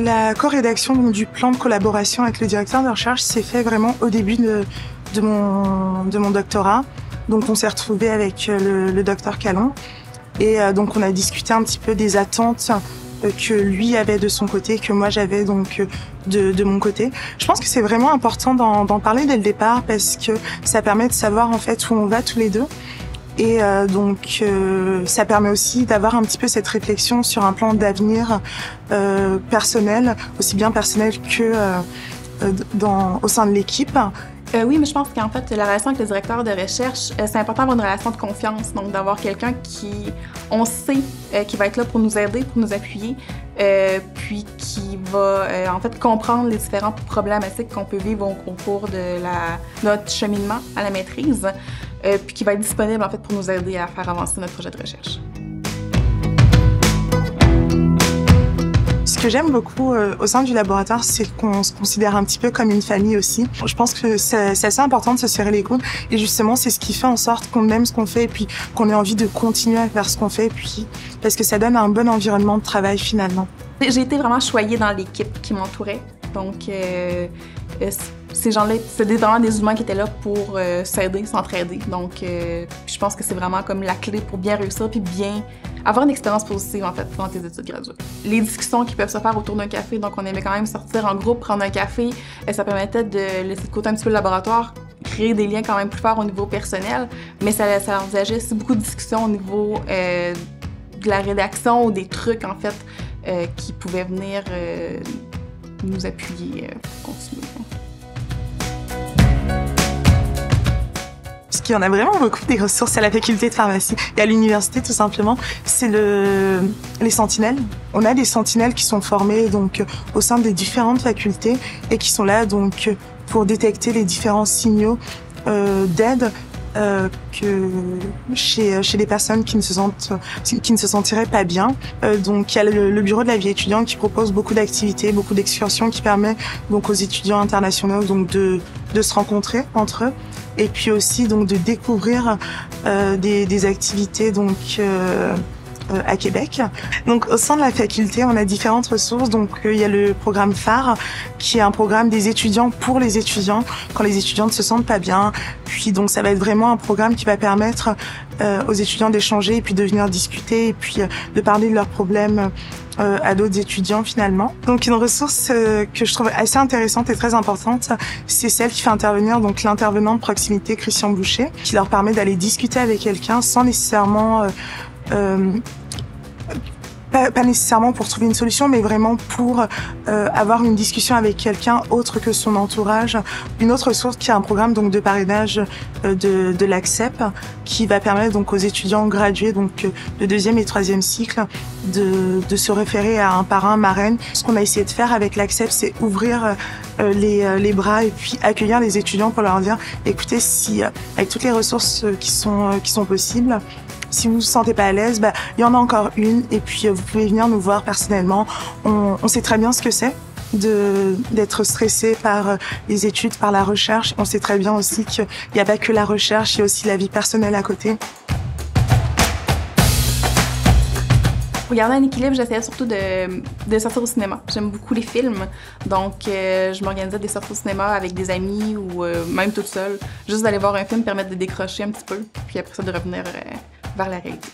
La co-rédaction du plan de collaboration avec le directeur de recherche s'est fait vraiment au début de mon doctorat. Donc on s'est retrouvé avec le docteur Calon et donc on a discuté un petit peu des attentes que lui avait de son côté, que moi j'avais donc de mon côté. Je pense que c'est vraiment important d'en parler dès le départ parce que ça permet de savoir en fait où on va tous les deux. Et donc ça permet aussi d'avoir un petit peu cette réflexion sur un plan d'avenir personnel, aussi bien personnel que au sein de l'équipe. Oui, mais je pense qu'en fait, la relation avec le directeur de recherche, c'est important d'avoir une relation de confiance, donc d'avoir quelqu'un qui, on sait, qui va être là pour nous aider, pour nous appuyer, puis qui va en fait comprendre les différentes problématiques qu'on peut vivre au cours de notre cheminement à la maîtrise, puis qui va être disponible en fait pour nous aider à faire avancer notre projet de recherche. Ce que j'aime beaucoup au sein du laboratoire, c'est qu'on se considère un petit peu comme une famille aussi. Je pense que c'est assez important de se serrer les coudes et justement c'est ce qui fait en sorte qu'on aime ce qu'on fait et puis qu'on ait envie de continuer à faire ce qu'on fait et puis parce que ça donne un bon environnement de travail finalement. J'ai été vraiment choyée dans l'équipe qui m'entourait, donc ces gens-là, c'était vraiment des humains qui étaient là pour s'aider, s'entraider. Donc je pense que c'est vraiment comme la clé pour bien réussir puis bien avoir une expérience positive, en fait, dans tes études graduées. Les discussions qui peuvent se faire autour d'un café, donc on aimait quand même sortir en groupe, prendre un café, ça permettait de laisser de côté un petit peu le laboratoire, créer des liens quand même plus forts au niveau personnel, mais ça envisageait aussi beaucoup de discussions au niveau de la rédaction ou des trucs, en fait, qui pouvaient venir nous appuyer pour continuer. Parce qu'il y en a vraiment beaucoup des ressources à la faculté de pharmacie et à l'université tout simplement, c'est les sentinelles. On a des sentinelles qui sont formées donc au sein des différentes facultés et qui sont là donc pour détecter les différents signaux d'aide chez les personnes qui ne se sentiraient pas bien. Donc il y a le bureau de la vie étudiante qui propose beaucoup d'activités, beaucoup d'excursions qui permet donc aux étudiants internationaux donc de se rencontrer entre eux et puis aussi donc de découvrir des activités donc à Québec. Donc au sein de la faculté, on a différentes ressources. Donc il y a le programme phare qui est un programme des étudiants pour les étudiants quand les étudiants ne se sentent pas bien. Puis donc ça va être vraiment un programme qui va permettre aux étudiants d'échanger et puis de venir discuter et puis de parler de leurs problèmes à d'autres étudiants finalement. Donc une ressource que je trouve assez intéressante et très importante, c'est celle qui fait intervenir donc l'intervenant de proximité Christian Boucher, qui leur permet d'aller discuter avec quelqu'un sans nécessairement pas nécessairement pour trouver une solution, mais vraiment pour avoir une discussion avec quelqu'un autre que son entourage. Une autre ressource qui est un programme donc de parrainage de l'ACCEP qui va permettre donc aux étudiants gradués donc de deuxième et troisième cycle de se référer à un parrain, marraine. Ce qu'on a essayé de faire avec l'ACCEP, c'est ouvrir les bras et puis accueillir les étudiants pour leur dire écoutez, si avec toutes les ressources qui sont possibles, si vous vous sentez pas à l'aise, il y en a encore une et puis vous pouvez venir nous voir personnellement. On sait très bien ce que c'est d'être stressé par les études, par la recherche. On sait très bien aussi qu'il n'y a pas que la recherche, il y a aussi la vie personnelle à côté. Pour garder un équilibre, j'essayais surtout de sortir au cinéma. J'aime beaucoup les films, donc je m'organisais des sorties au cinéma avec des amis ou même toute seule. Juste d'aller voir un film permettre de décrocher un petit peu, puis après ça de revenir vers la réalité.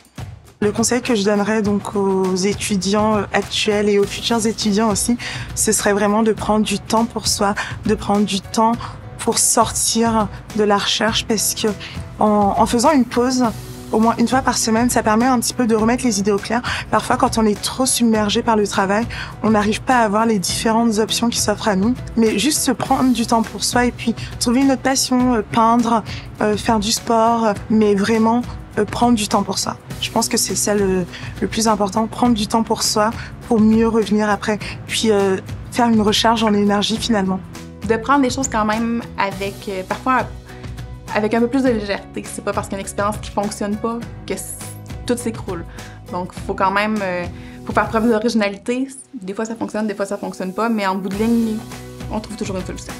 Le conseil que je donnerais donc aux étudiants actuels et aux futurs étudiants aussi, ce serait vraiment de prendre du temps pour soi, de prendre du temps pour sortir de la recherche parce que en faisant une pause, au moins une fois par semaine, ça permet un petit peu de remettre les idées au clair. Parfois, quand on est trop submergé par le travail, on n'arrive pas à voir les différentes options qui s'offrent à nous. Mais juste se prendre du temps pour soi et puis trouver une autre passion, peindre, faire du sport, mais vraiment prendre du temps pour soi. Je pense que c'est ça le plus important, prendre du temps pour soi pour mieux revenir après, puis faire une recharge en énergie finalement. De prendre les choses quand même avec, parfois, avec un peu plus de légèreté. C'est pas parce qu'il y a une expérience qui fonctionne pas que tout s'écroule. Donc, il faut quand même faut faire preuve d'originalité. Des fois, ça fonctionne, des fois, ça fonctionne pas, mais en bout de ligne, on trouve toujours une solution.